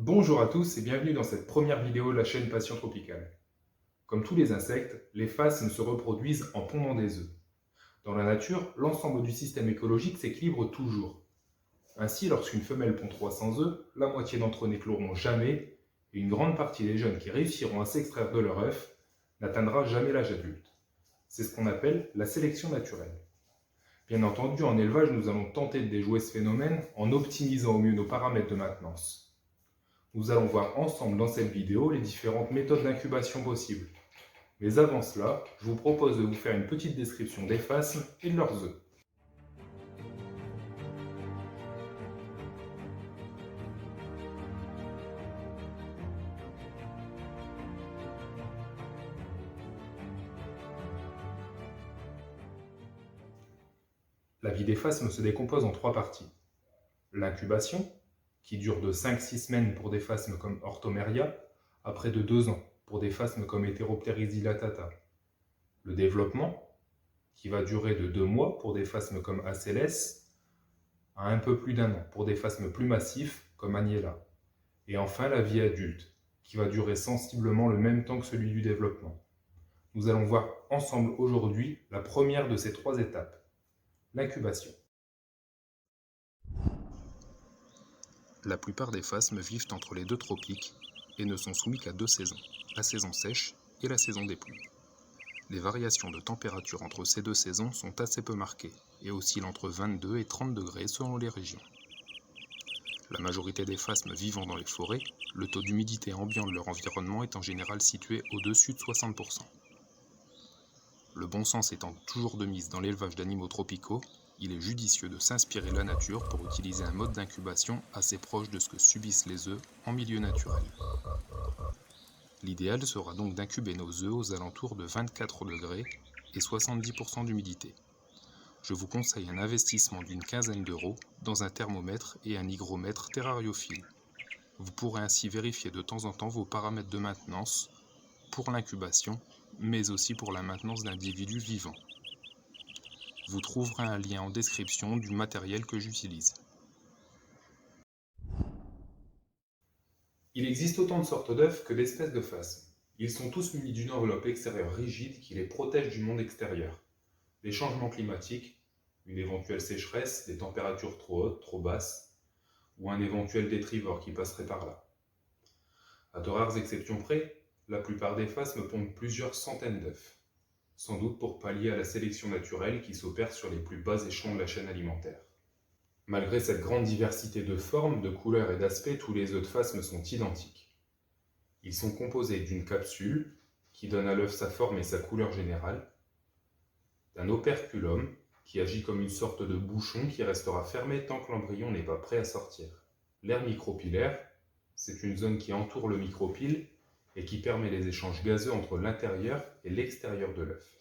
Bonjour à tous et bienvenue dans cette première vidéo de la chaîne Passion Tropicale. Comme tous les insectes, les phasmes se reproduisent en pondant des œufs. Dans la nature, l'ensemble du système écologique s'équilibre toujours. Ainsi, lorsqu'une femelle pond 300 œufs, la moitié d'entre eux n'écloront jamais et une grande partie des jeunes qui réussiront à s'extraire de leur œuf n'atteindra jamais l'âge adulte. C'est ce qu'on appelle la sélection naturelle. Bien entendu, en élevage, nous allons tenter de déjouer ce phénomène en optimisant au mieux nos paramètres de maintenance. Nous allons voir ensemble dans cette vidéo les différentes méthodes d'incubation possibles. Mais avant cela, je vous propose de vous faire une petite description des phasmes et de leurs œufs. La vie des phasmes se décompose en trois parties. L'incubation, qui dure de 5-6 semaines pour des phasmes comme Orthomeria, à près de 2 ans pour des phasmes comme Heteropteris dilatata. Le développement, qui va durer de 2 mois pour des phasmes comme Acelles, à un peu plus d'1 an pour des phasmes plus massifs comme Agnella. Et enfin la vie adulte, qui va durer sensiblement le même temps que celui du développement. Nous allons voir ensemble aujourd'hui la première de ces trois étapes, l'incubation. La plupart des phasmes vivent entre les deux tropiques et ne sont soumis qu'à deux saisons, la saison sèche et la saison des pluies. Les variations de température entre ces deux saisons sont assez peu marquées et oscillent entre 22 et 30 degrés selon les régions. La majorité des phasmes vivant dans les forêts, le taux d'humidité ambiant de leur environnement est en général situé au-dessus de 60%. Le bon sens étant toujours de mise dans l'élevage d'animaux tropicaux, il est judicieux de s'inspirer de la nature pour utiliser un mode d'incubation assez proche de ce que subissent les œufs en milieu naturel. L'idéal sera donc d'incuber nos œufs aux alentours de 24 degrés et 70% d'humidité. Je vous conseille un investissement d'une quinzaine d'euros dans un thermomètre et un hygromètre terrariophile. Vous pourrez ainsi vérifier de temps en temps vos paramètres de maintenance pour l'incubation, mais aussi pour la maintenance d'individus vivants. Vous trouverez un lien en description du matériel que j'utilise. Il existe autant de sortes d'œufs que d'espèces de phasmes. Ils sont tous munis d'une enveloppe extérieure rigide qui les protège du monde extérieur. Des changements climatiques, une éventuelle sécheresse, des températures trop hautes, trop basses, ou un éventuel détrivore qui passerait par là. À de rares exceptions près, la plupart des phasmes pondent plusieurs centaines d'œufs, sans doute pour pallier à la sélection naturelle qui s'opère sur les plus bas échelons de la chaîne alimentaire. Malgré cette grande diversité de formes, de couleurs et d'aspects, tous les œufs de phasme sont identiques. Ils sont composés d'une capsule, qui donne à l'œuf sa forme et sa couleur générale, d'un operculum, qui agit comme une sorte de bouchon qui restera fermé tant que l'embryon n'est pas prêt à sortir. L'aire micropillaire, c'est une zone qui entoure le micropyle et qui permet les échanges gazeux entre l'intérieur et l'extérieur de l'œuf.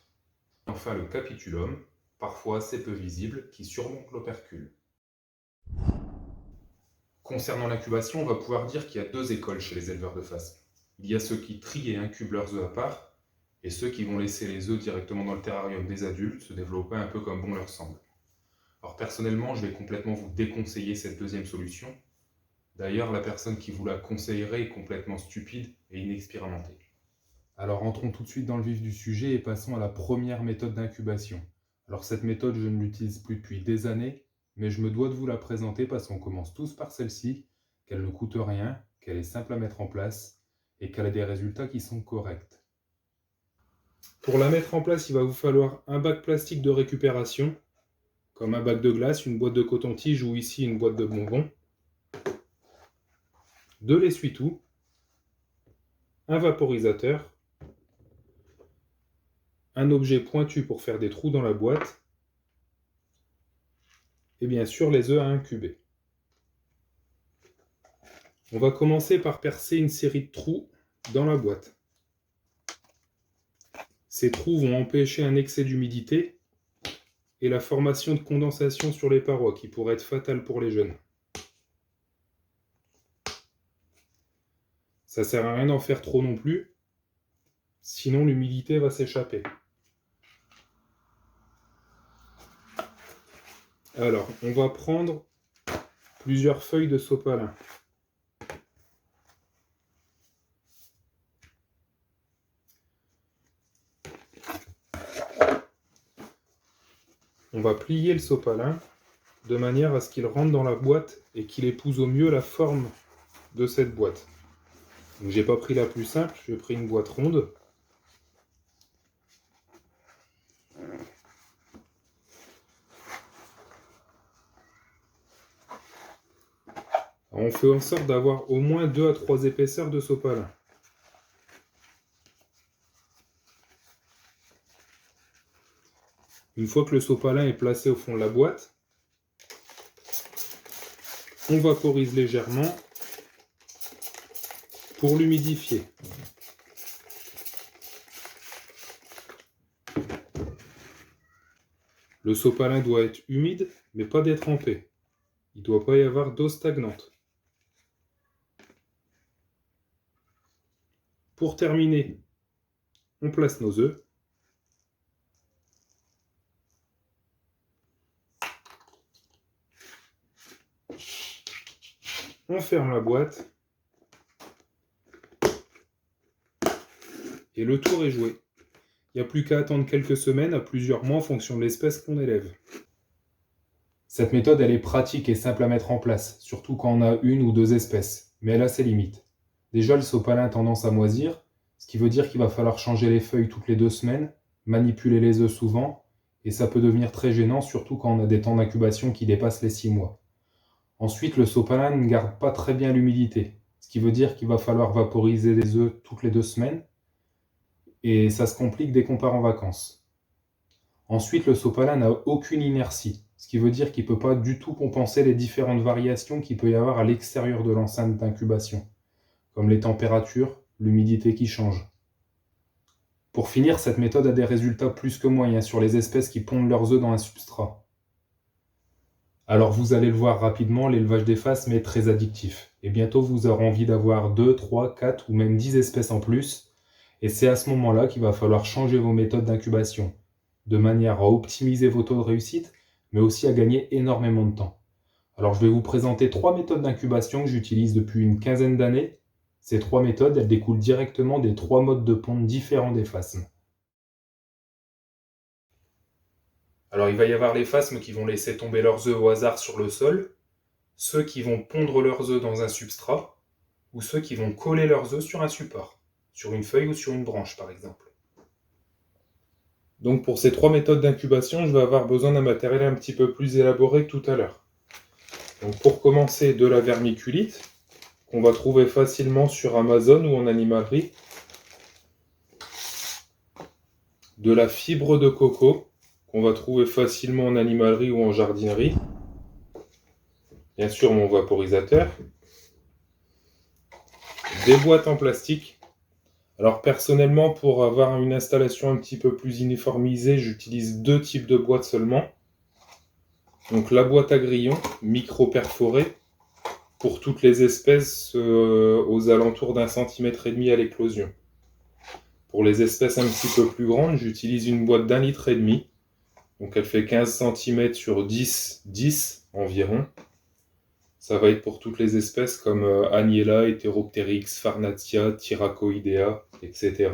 Enfin le capitulum, parfois assez peu visible, qui surmonte l'opercule. Concernant l'incubation, on va pouvoir dire qu'il y a deux écoles chez les éleveurs de phasmes. Il y a ceux qui trient et incubent leurs œufs à part, et ceux qui vont laisser les œufs directement dans le terrarium des adultes se développer un peu comme bon leur semble. Alors personnellement, je vais complètement vous déconseiller cette deuxième solution. D'ailleurs, la personne qui vous la conseillerait est complètement stupide et inexpérimentée. Alors entrons tout de suite dans le vif du sujet et passons à la première méthode d'incubation. Alors cette méthode, je ne l'utilise plus depuis des années, mais je me dois de vous la présenter parce qu'on commence tous par celle-ci, qu'elle ne coûte rien, qu'elle est simple à mettre en place et qu'elle a des résultats qui sont corrects. Pour la mettre en place, il va vous falloir un bac plastique de récupération, comme un bac de glace, une boîte de coton-tige ou ici une boîte de bonbons, de l'essuie-tout, un vaporisateur, un objet pointu pour faire des trous dans la boîte, et bien sûr les œufs à incuber. On va commencer par percer une série de trous dans la boîte. Ces trous vont empêcher un excès d'humidité et la formation de condensation sur les parois qui pourrait être fatale pour les jeunes. Ça sert à rien d'en faire trop non plus, sinon l'humidité va s'échapper. Alors, on va prendre plusieurs feuilles de sopalin. On va plier le sopalin de manière à ce qu'il rentre dans la boîte et qu'il épouse au mieux la forme de cette boîte. Donc j'ai pas pris la plus simple, j'ai pris une boîte ronde. Alors, on fait en sorte d'avoir au moins 2 à 3 épaisseurs de sopalin. Une fois que le sopalin est placé au fond de la boîte, on vaporise légèrement pour l'humidifier. Le sopalin doit être humide, mais pas détrempé. Il ne doit pas y avoir d'eau stagnante. Pour terminer, on place nos œufs. On ferme la boîte. Et le tour est joué. Il n'y a plus qu'à attendre quelques semaines à plusieurs mois en fonction de l'espèce qu'on élève. Cette méthode, elle est pratique et simple à mettre en place, surtout quand on a une ou deux espèces, mais elle a ses limites. Déjà, le sopalin a tendance à moisir, ce qui veut dire qu'il va falloir changer les feuilles toutes les 2 semaines, manipuler les œufs souvent, et ça peut devenir très gênant, surtout quand on a des temps d'incubation qui dépassent les 6 mois. Ensuite, le sopalin ne garde pas très bien l'humidité, ce qui veut dire qu'il va falloir vaporiser les œufs toutes les 2 semaines, et ça se complique dès qu'on part en vacances. Ensuite, le sopalin n'a aucune inertie, ce qui veut dire qu'il ne peut pas du tout compenser les différentes variations qu'il peut y avoir à l'extérieur de l'enceinte d'incubation, comme les températures, l'humidité qui change. Pour finir, cette méthode a des résultats plus que moyens sur les espèces qui pondent leurs œufs dans un substrat. Alors vous allez le voir rapidement, l'élevage des phasmes est très addictif, et bientôt vous aurez envie d'avoir 2, 3, 4 ou même 10 espèces en plus, et c'est à ce moment-là qu'il va falloir changer vos méthodes d'incubation, de manière à optimiser vos taux de réussite, mais aussi à gagner énormément de temps. Alors je vais vous présenter 3 méthodes d'incubation que j'utilise depuis une quinzaine d'années. Ces 3 méthodes, elles découlent directement des 3 modes de ponte différents des phasmes. Alors il va y avoir les phasmes qui vont laisser tomber leurs œufs au hasard sur le sol, ceux qui vont pondre leurs œufs dans un substrat, ou ceux qui vont coller leurs œufs sur un support, sur une feuille ou sur une branche par exemple. Donc pour ces 3 méthodes d'incubation, je vais avoir besoin d'un matériel un petit peu plus élaboré que tout à l'heure. Donc pour commencer, de la vermiculite, qu'on va trouver facilement sur Amazon ou en animalerie, de la fibre de coco, qu'on va trouver facilement en animalerie ou en jardinerie, bien sûr mon vaporisateur, des boîtes en plastique. Alors personnellement, pour avoir une installation un petit peu plus uniformisée, j'utilise 2 types de boîtes seulement. Donc la boîte à grillons, micro-perforée, pour toutes les espèces aux alentours d'1,5 cm à l'éclosion. Pour les espèces un petit peu plus grandes, j'utilise une boîte d'1,5 litre. Donc elle fait 15 cm sur 10 environ. Ça va être pour toutes les espèces comme Agnella, Heteropteryx, Farnatia, Thyracoidea, etc.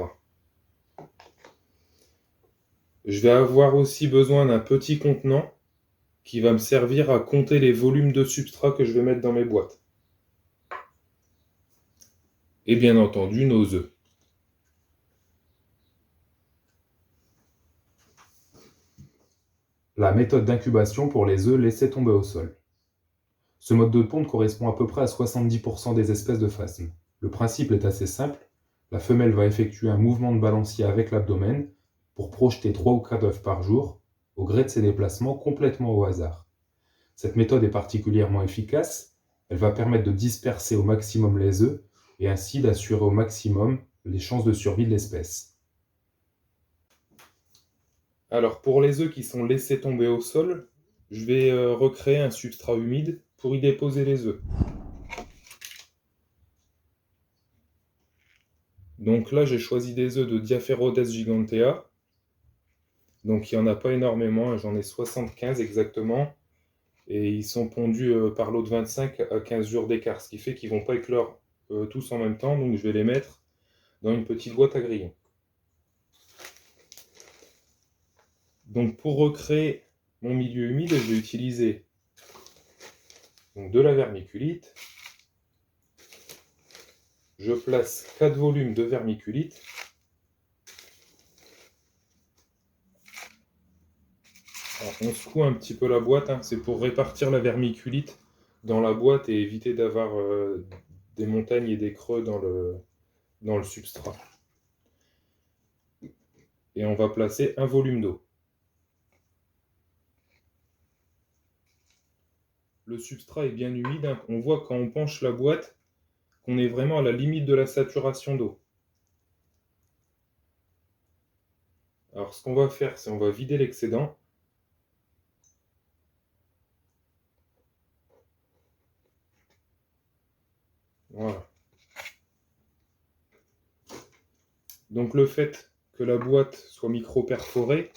Je vais avoir aussi besoin d'un petit contenant qui va me servir à compter les volumes de substrat que je vais mettre dans mes boîtes. Et bien entendu, nos œufs. La méthode d'incubation pour les œufs laissés tomber au sol. Ce mode de ponte correspond à peu près à 70% des espèces de phasmes. Le principe est assez simple. La femelle va effectuer un mouvement de balancier avec l'abdomen pour projeter 3 ou 4 œufs par jour, au gré de ses déplacements complètement au hasard. Cette méthode est particulièrement efficace. Elle va permettre de disperser au maximum les œufs et ainsi d'assurer au maximum les chances de survie de l'espèce. Alors pour les œufs qui sont laissés tomber au sol, je vais recréer un substrat humide pour y déposer les œufs. Donc là j'ai choisi des œufs de Diapherodes gigantea. Donc il n'y en a pas énormément, j'en ai 75 exactement. Et ils sont pondus par lot de 25 à 15 jours d'écart, ce qui fait qu'ils ne vont pas éclore tous en même temps, donc je vais les mettre dans une petite boîte à grillons. Donc pour recréer mon milieu humide et je vais utiliser donc, de la vermiculite. Je place 4 volumes de vermiculite. Alors, on secoue un petit peu la boîte, hein, c'est pour répartir la vermiculite dans la boîte et éviter d'avoir des montagnes et des creux dans le substrat. Et on va placer un volume d'eau. Le substrat est bien humide, hein. On voit quand on penche la boîte qu'on est vraiment à la limite de la saturation d'eau. Alors ce qu'on va faire, c'est on va vider l'excédent. Voilà. Donc le fait que la boîte soit micro-perforée,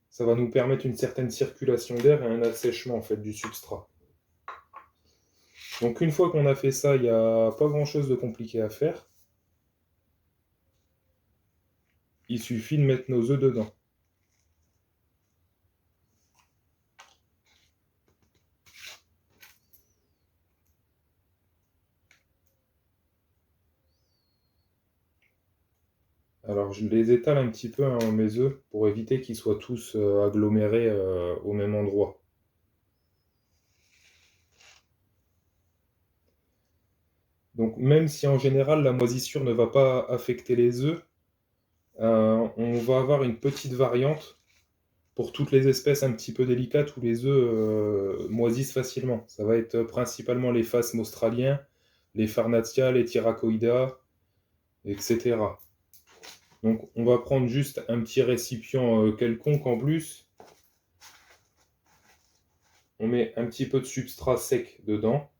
ça va nous permettre une certaine circulation d'air et un assèchement en fait, du substrat. Donc une fois qu'on a fait ça, il n'y a pas grand-chose de compliqué à faire. Il suffit de mettre nos œufs dedans. Alors je les étale un petit peu, hein, mes œufs, pour éviter qu'ils soient tous agglomérés au même endroit. Donc même si en général la moisissure ne va pas affecter les œufs, on va avoir une petite variante pour toutes les espèces un petit peu délicates où les œufs moisissent facilement. Ça va être principalement les phasmes australiens, les Farnatia, les Thyracoida, etc. Donc on va prendre juste un petit récipient quelconque en plus. On met un petit peu de substrat sec dedans.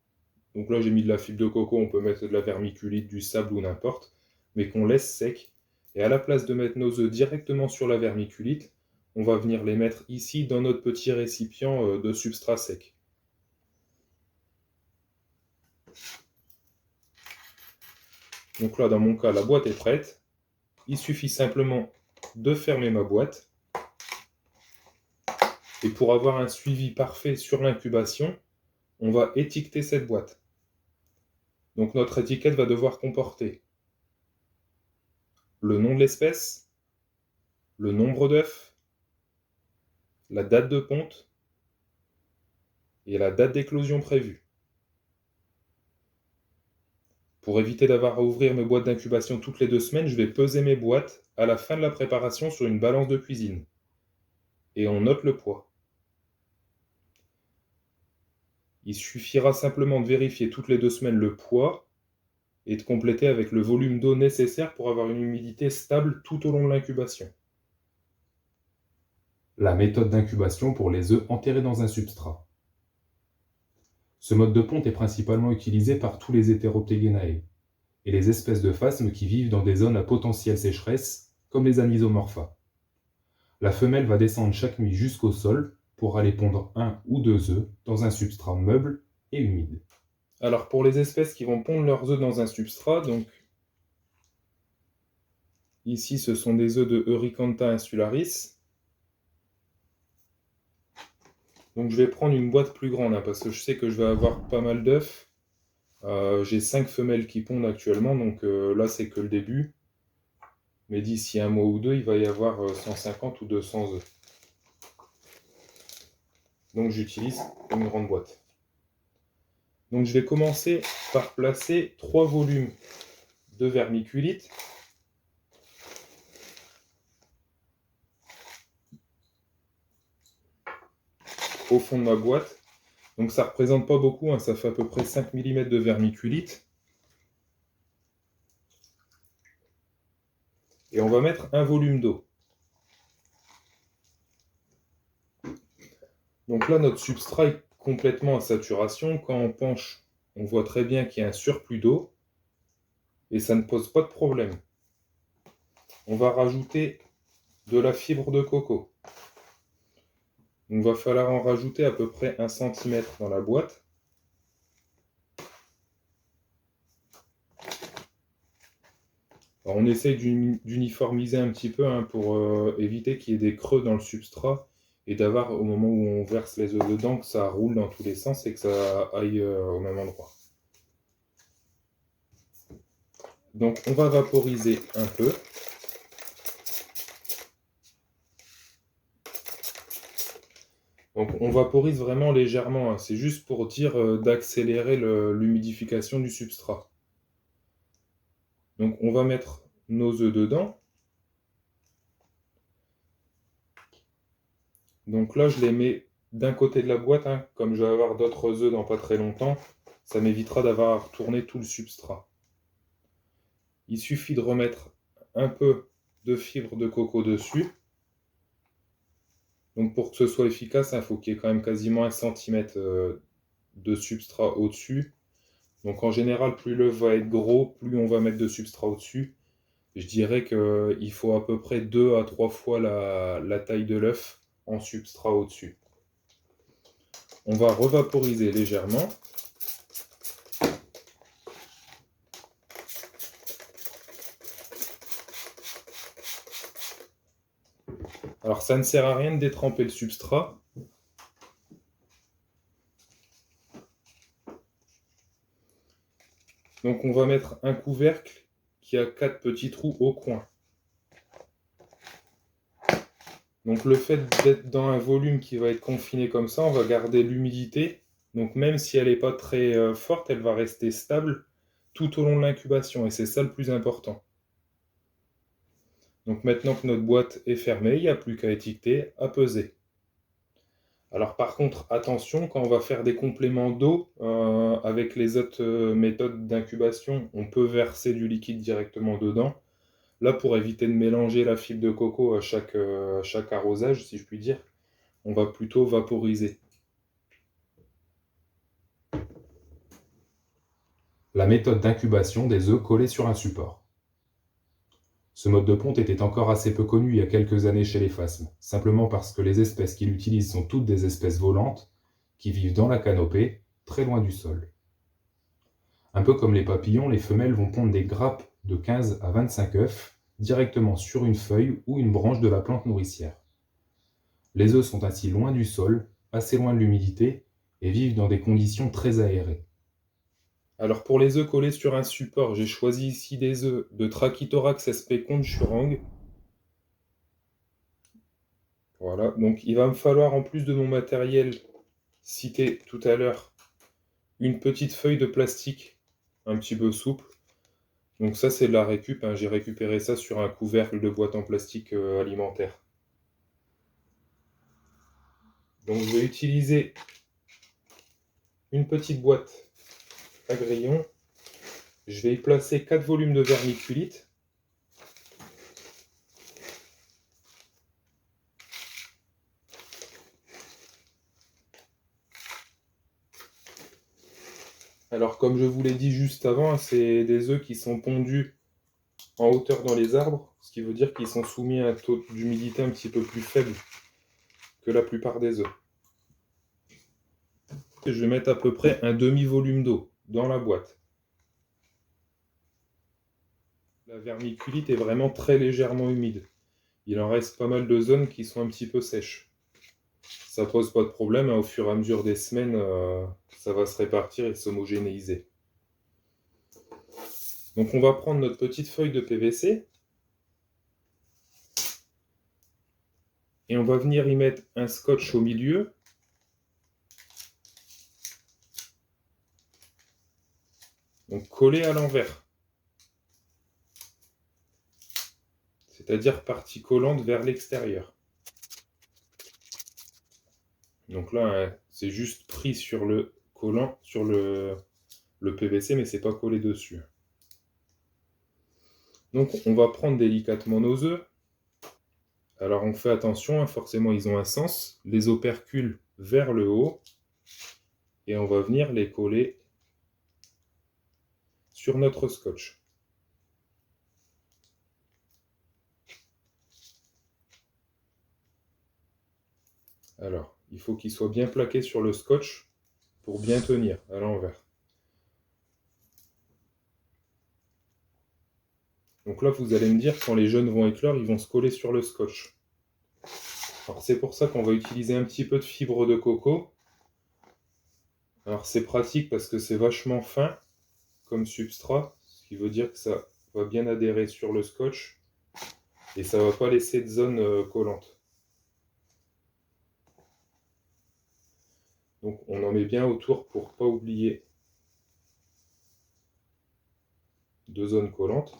Donc là j'ai mis de la fibre de coco, on peut mettre de la vermiculite, du sable ou n'importe, mais qu'on laisse sec. Et à la place de mettre nos œufs directement sur la vermiculite, on va venir les mettre ici dans notre petit récipient de substrat sec. Donc là, dans mon cas, la boîte est prête. Il suffit simplement de fermer ma boîte. Et pour avoir un suivi parfait sur l'incubation, on va étiqueter cette boîte. Donc notre étiquette va devoir comporter le nom de l'espèce, le nombre d'œufs, la date de ponte et la date d'éclosion prévue. Pour éviter d'avoir à ouvrir mes boîtes d'incubation toutes les 2 semaines, je vais peser mes boîtes à la fin de la préparation sur une balance de cuisine. Et on note le poids. Il suffira simplement de vérifier toutes les 2 semaines le poids et de compléter avec le volume d'eau nécessaire pour avoir une humidité stable tout au long de l'incubation. La méthode d'incubation pour les œufs enterrés dans un substrat. Ce mode de ponte est principalement utilisé par tous les Heteroptegenae et les espèces de phasmes qui vivent dans des zones à potentielle sécheresse, comme les anisomorpha. La femelle va descendre chaque nuit jusqu'au sol pour aller pondre 1 ou 2 œufs dans un substrat meuble et humide. Alors pour les espèces qui vont pondre leurs œufs dans un substrat, donc ici ce sont des œufs de Eurykantha insularis. Donc je vais prendre une boîte plus grande hein, parce que je sais que je vais avoir pas mal d'œufs. J'ai 5 femelles qui pondent actuellement, donc là c'est que le début. Mais d'ici un mois ou deux, il va y avoir 150 ou 200 œufs. Donc j'utilise une grande boîte. Donc je vais commencer par placer 3 volumes de vermiculite. Au fond de ma boîte. Donc ça ne représente pas beaucoup, hein, ça fait à peu près 5 mm de vermiculite. Et on va mettre un volume d'eau. Donc là, notre substrat est complètement à saturation. Quand on penche, on voit très bien qu'il y a un surplus d'eau. Et ça ne pose pas de problème. On va rajouter de la fibre de coco. Il va falloir en rajouter à peu près 1 cm dans la boîte. Alors on essaye d'uniformiser un petit peu hein, pour éviter qu'il y ait des creux dans le substrat et d'avoir, au moment où on verse les œufs dedans, que ça roule dans tous les sens et que ça aille au même endroit. Donc on va vaporiser un peu. Donc on vaporise vraiment légèrement, hein. C'est juste pour dire d'accélérer l'humidification du substrat. Donc on va mettre nos œufs dedans. Donc là je les mets d'un côté de la boîte, hein. Comme je vais avoir d'autres œufs dans pas très longtemps, ça m'évitera d'avoir à retourner tout le substrat. Il suffit de remettre un peu de fibre de coco dessus. Donc pour que ce soit efficace, il faut qu'il y ait quand même quasiment 1 cm de substrat au-dessus. Donc en général, plus l'œuf va être gros, plus on va mettre de substrat au-dessus. Je dirais qu'il faut à peu près 2 à 3 fois la taille de l'œuf en substrat au-dessus. On va revaporiser légèrement. Alors ça ne sert à rien de détremper le substrat. Donc on va mettre un couvercle qui a 4 petits trous au coin. Donc le fait d'être dans un volume qui va être confiné comme ça, on va garder l'humidité. Donc même si elle n'est pas très forte, elle va rester stable tout au long de l'incubation. Et c'est ça le plus important. Donc maintenant que notre boîte est fermée, il n'y a plus qu'à étiqueter, à peser. Alors par contre, attention, quand on va faire des compléments d'eau, avec les autres méthodes d'incubation, on peut verser du liquide directement dedans. Là, pour éviter de mélanger la fibre de coco à chaque arrosage, si je puis dire, on va plutôt vaporiser. La méthode d'incubation des œufs collés sur un support. Ce mode de ponte était encore assez peu connu il y a quelques années chez les phasmes, simplement parce que les espèces qu'il utilise sont toutes des espèces volantes, qui vivent dans la canopée, très loin du sol. Un peu comme les papillons, les femelles vont pondre des grappes de 15 à 25 œufs directement sur une feuille ou une branche de la plante nourricière. Les œufs sont ainsi loin du sol, assez loin de l'humidité, et vivent dans des conditions très aérées. Alors pour les œufs collés sur un support, j'ai choisi ici des œufs de Trachythorax sp Konchurang. Voilà, donc il va me falloir, en plus de mon matériel cité tout à l'heure, une petite feuille de plastique un petit peu souple. Donc ça c'est de la récup, hein. J'ai récupéré ça sur un couvercle de boîte en plastique alimentaire. Donc je vais utiliser une petite boîte à grillon. Je vais y placer 4 volumes de vermiculite. Alors comme je vous l'ai dit juste avant, c'est des œufs qui sont pondus en hauteur dans les arbres, ce qui veut dire qu'ils sont soumis à un taux d'humidité un petit peu plus faible que la plupart des œufs. Je vais mettre à peu près un demi-volume d'eau dans la boîte. La vermiculite est vraiment très légèrement humide. Il en reste pas mal de zones qui sont un petit peu sèches. Ça pose pas de problème, hein. Au fur et à mesure des semaines, ça va se répartir et s'homogénéiser. Donc on va prendre notre petite feuille de PVC et on va venir y mettre un scotch au milieu. Donc collé à l'envers. C'est-à-dire partie collante vers l'extérieur. Donc là, hein, c'est juste pris sur le collant, sur le PVC, mais c'est pas collé dessus. Donc on va prendre délicatement nos œufs. Alors on fait attention, hein, forcément ils ont un sens. Les opercules vers le haut. Et on va venir les coller sur notre scotch. Alors, il faut qu'il soit bien plaqué sur le scotch pour bien tenir à l'envers. Donc là, vous allez me dire, quand les jeunes vont éclore, ils vont se coller sur le scotch. Alors c'est pour ça qu'on va utiliser un petit peu de fibre de coco. Alors c'est pratique parce que c'est vachement fin comme substrat, ce qui veut dire que ça va bien adhérer sur le scotch et ça va pas laisser de zone collante. Donc on en met bien autour pour pas oublier de zones collantes.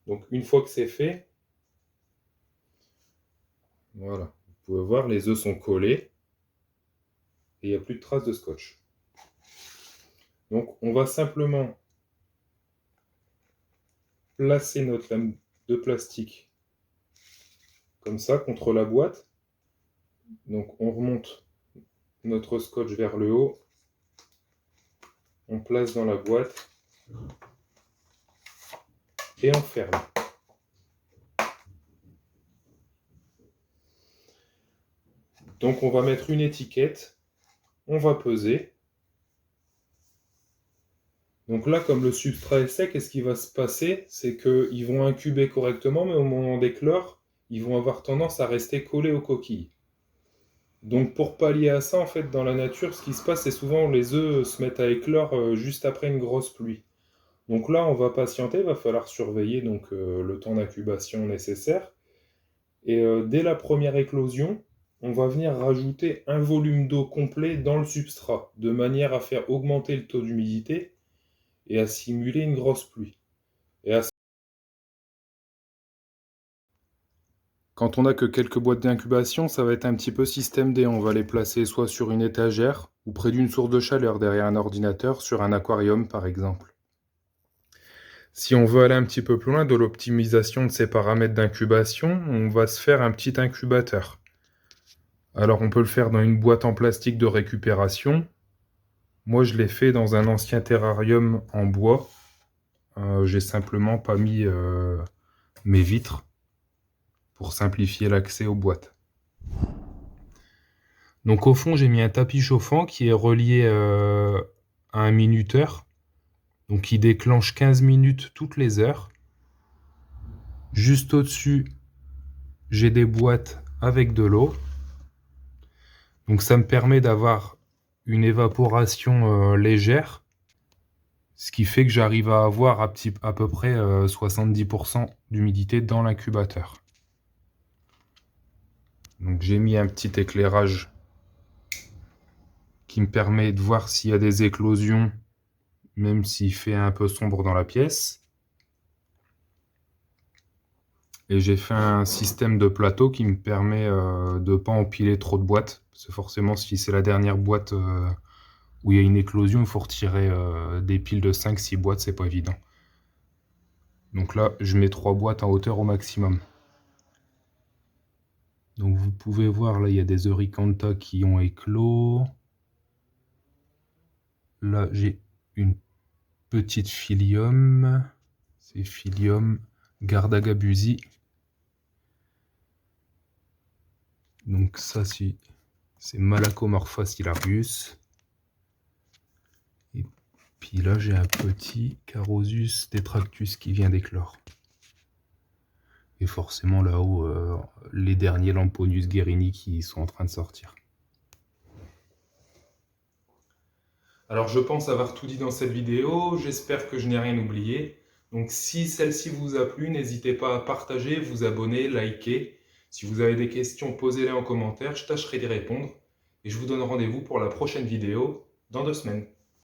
Donc une fois que c'est fait, voilà, vous pouvez voir, les œufs sont collés et il n'y a plus de traces de scotch. Donc on va simplement placer notre lame de plastique comme ça contre la boîte. Donc on remonte notre scotch vers le haut, on place dans la boîte et on ferme. Donc on va mettre une étiquette, on va peser. Donc là, comme le substrat est sec, qu'est-ce qui va se passer? C'est qu'ils vont incuber correctement, mais au moment d'éclore, ils vont avoir tendance à rester collés aux coquilles. Donc pour pallier à ça, en fait, dans la nature, ce qui se passe, c'est souvent les œufs se mettent à éclore juste après une grosse pluie. Donc là, on va patienter, il va falloir surveiller donc, le temps d'incubation nécessaire. Et dès la première éclosion, on va venir rajouter un volume d'eau complet dans le substrat, de manière à faire augmenter le taux d'humidité et à simuler une grosse pluie. Quand on n'a que quelques boîtes d'incubation, ça va être un petit peu système D. On va les placer soit sur une étagère ou près d'une source de chaleur derrière un ordinateur, sur un aquarium par exemple. Si on veut aller un petit peu plus loin de l'optimisation de ces paramètres d'incubation, on va se faire un petit incubateur. Alors on peut le faire dans une boîte en plastique de récupération. Moi je l'ai fait dans un ancien terrarium en bois. J'ai simplement pas mis mes vitres pour simplifier l'accès aux boîtes. Donc au fond, j'ai mis un tapis chauffant qui est relié à un minuteur. Donc il déclenche 15 minutes toutes les heures. Juste au-dessus, j'ai des boîtes avec de l'eau. Donc ça me permet d'avoir une évaporation légère. Ce qui fait que j'arrive à avoir à peu près 70% d'humidité dans l'incubateur. Donc j'ai mis un petit éclairage qui me permet de voir s'il y a des éclosions, même s'il fait un peu sombre dans la pièce. Et j'ai fait un système de plateau qui me permet de ne pas empiler trop de boîtes. Parce que forcément, si c'est la dernière boîte où il y a une éclosion, il faut retirer des piles de 5-6 boîtes, c'est pas évident. Donc là, je mets 3 boîtes en hauteur au maximum. Donc vous pouvez voir, là, il y a des Eurykantha qui ont éclos. Là, j'ai une petite Phyllium. C'est Phyllium Gardagabusi. Donc ça, c'est Malacomorpha hilarius. Et puis là, j'ai un petit Carosus detractus qui vient d'éclore. Et forcément, là-haut, les derniers Lamponus guerini qui sont en train de sortir. Alors, je pense avoir tout dit dans cette vidéo. J'espère que je n'ai rien oublié. Donc, si celle-ci vous a plu, n'hésitez pas à partager, vous abonner, liker. Si vous avez des questions, posez-les en commentaire. Je tâcherai d'y répondre. Et je vous donne rendez-vous pour la prochaine vidéo dans 2 semaines.